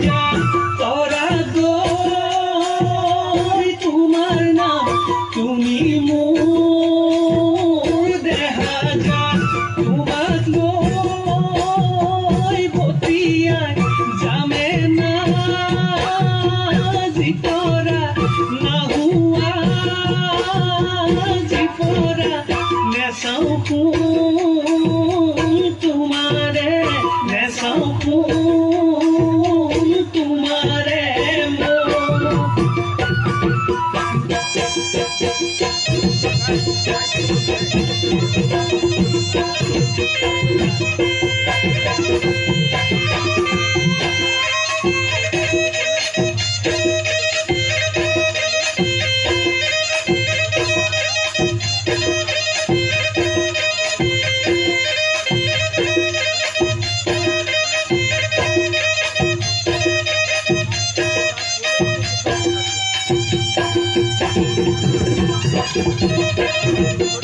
যায় তোরা গো তোমার নাম তুমি মোর দেখা যায় তোমার গো বতিয়ায় জামে না জিতরা না হুয়া জিপরা নেশাও तुम्हारे नेशा तुम्हारे Thank you.